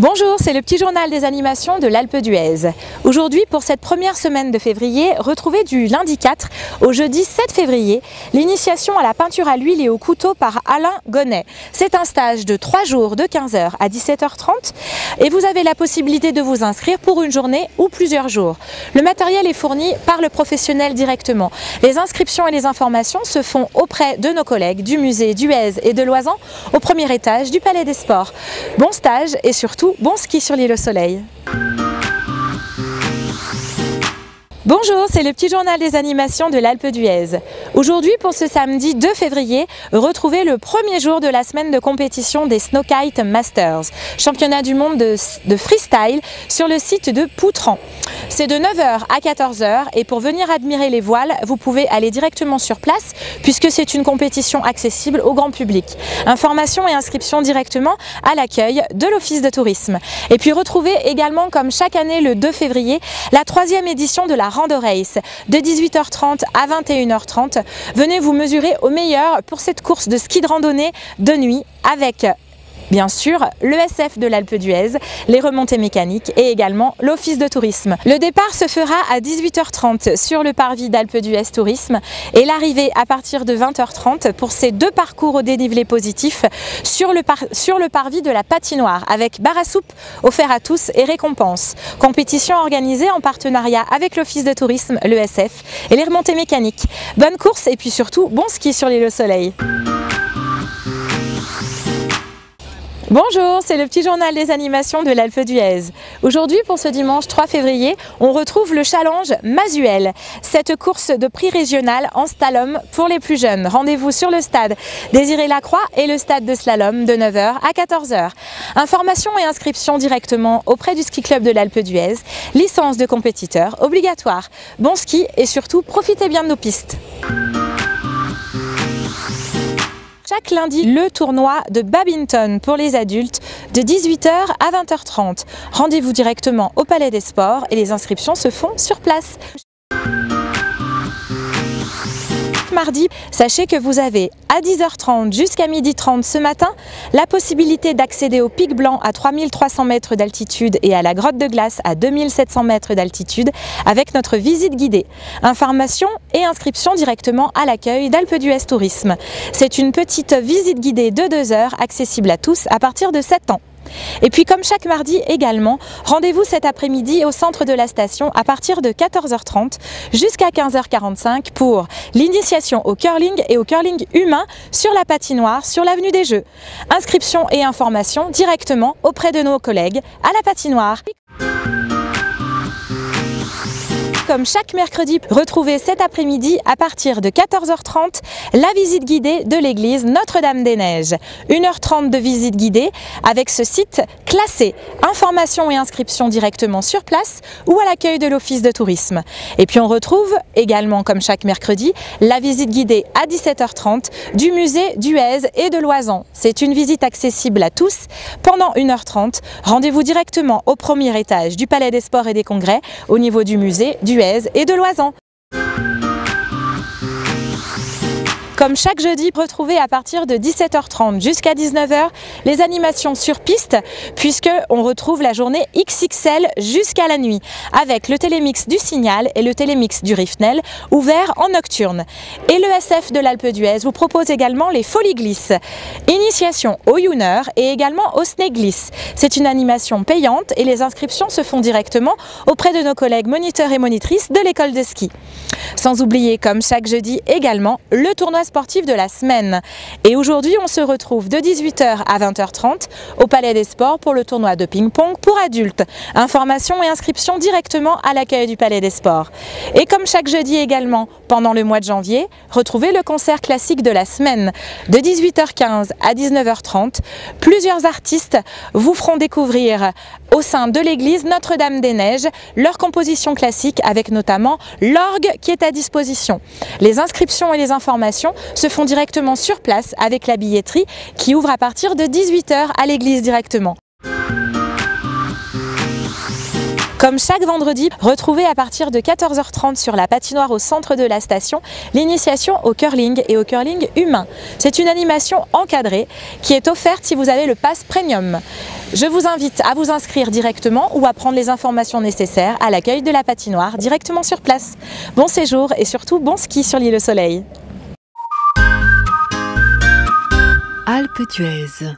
Bonjour, c'est le petit journal des animations de l'Alpe d'Huez. Aujourd'hui, pour cette première semaine de février, retrouvez du lundi 4 au jeudi 7 février l'initiation à la peinture à l'huile et au couteau par Alain Gonnet. C'est un stage de 3 jours de 15h à 17h30 et vous avez la possibilité de vous inscrire pour une journée ou plusieurs jours. Le matériel est fourni par le professionnel directement. Les inscriptions et les informations se font auprès de nos collègues du musée d'Huez et de Loisan au premier étage du Palais des Sports. Bon stage et surtout bon ski sur l'île au soleil. Bonjour, c'est le petit journal des animations de l'Alpe d'Huez. Aujourd'hui, pour ce samedi 2 février, retrouvez le premier jour de la semaine de compétition des Snowkite Masters, championnat du monde de freestyle sur le site de Poutran. C'est de 9h à 14h et pour venir admirer les voiles, vous pouvez aller directement sur place puisque c'est une compétition accessible au grand public. Informations et inscriptions directement à l'accueil de l'Office de tourisme. Et puis retrouvez également, comme chaque année le 2 février, la 3e édition de la Rando Race de 18h30 à 21h30. Venez vous mesurer au meilleur pour cette course de ski de randonnée de nuit avec bien sûr l'ESF de l'Alpe d'Huez, les remontées mécaniques et également l'Office de tourisme. Le départ se fera à 18h30 sur le parvis d'Alpe d'Huez Tourisme et l'arrivée à partir de 20h30 pour ces deux parcours au dénivelé positif sur le parvis de la patinoire avec bar à soupe offert à tous et récompenses. Compétition organisée en partenariat avec l'Office de tourisme, l'ESF et les remontées mécaniques. Bonne course et puis surtout bon ski sur l'île au soleil. Bonjour, c'est le petit journal des animations de l'Alpe d'Huez. Aujourd'hui, pour ce dimanche 3 février, on retrouve le challenge Masuel, cette course de prix régional en slalom pour les plus jeunes. Rendez-vous sur le stade Désiré-Lacroix et le stade de slalom de 9h à 14h. Informations et inscriptions directement auprès du ski club de l'Alpe d'Huez. Licence de compétiteur obligatoire. Bon ski et surtout, profitez bien de nos pistes. Chaque lundi, le tournoi de badminton pour les adultes de 18h à 20h30. Rendez-vous directement au Palais des Sports et les inscriptions se font sur place. Mardi, sachez que vous avez à 10h30 jusqu'à 12h30 ce matin la possibilité d'accéder au Pic Blanc à 3300 mètres d'altitude et à la grotte de glace à 2700 mètres d'altitude avec notre visite guidée. Informations et inscriptions directement à l'accueil d'Alpe d'Huez Tourisme. C'est une petite visite guidée de 2 heures accessible à tous à partir de 7 ans. Et puis comme chaque mardi également, rendez-vous cet après-midi au centre de la station à partir de 14h30 jusqu'à 15h45 pour l'initiation au curling et au curling humain sur la patinoire sur l'avenue des Jeux. Inscriptions et informations directement auprès de nos collègues à la patinoire. Comme chaque mercredi, retrouvez cet après-midi à partir de 14h30 la visite guidée de l'église Notre-Dame-des-Neiges. 1h30 de visite guidée avec ce site classé. Informations et inscriptions directement sur place ou à l'accueil de l'Office de tourisme. Et puis on retrouve également, comme chaque mercredi, la visite guidée à 17h30 du musée d'Huez et de Loisan. C'est une visite accessible à tous pendant 1h30. Rendez-vous directement au premier étage du Palais des Sports et des Congrès au niveau du musée d'Huez et de Loisan. Comme chaque jeudi, retrouvez à partir de 17h30 jusqu'à 19h les animations sur piste puisque on retrouve la journée XXL jusqu'à la nuit avec le télémix du Signal et le télémix du Riffnel ouvert en nocturne. Et le SF de l'Alpe d'Huez vous propose également les Folies Glisse. Initiation au Youner et également au Snake Glisse. C'est une animation payante et les inscriptions se font directement auprès de nos collègues moniteurs et monitrices de l'école de ski. Sans oublier, comme chaque jeudi également, le tournoi sportif de la semaine. Et aujourd'hui, on se retrouve de 18h à 20h30 au Palais des Sports pour le tournoi de ping-pong pour adultes. Informations et inscriptions directement à l'accueil du Palais des Sports. Et comme chaque jeudi également, pendant le mois de janvier, retrouvez le concert classique de la semaine. De 18h15 à 19h30, plusieurs artistes vous feront découvrir au sein de l'église Notre-Dame-des-Neiges leur composition classique avec notamment l'orgue qui est à disposition. Les inscriptions et les informations se font directement sur place avec la billetterie qui ouvre à partir de 18h à l'église directement. Comme chaque vendredi, retrouvez à partir de 14h30 sur la patinoire au centre de la station l'initiation au curling et au curling humain. C'est une animation encadrée qui est offerte si vous avez le pass premium. Je vous invite à vous inscrire directement ou à prendre les informations nécessaires à l'accueil de la patinoire directement sur place. Bon séjour et surtout bon ski sur l'île au Soleil. Alpe d'Huez.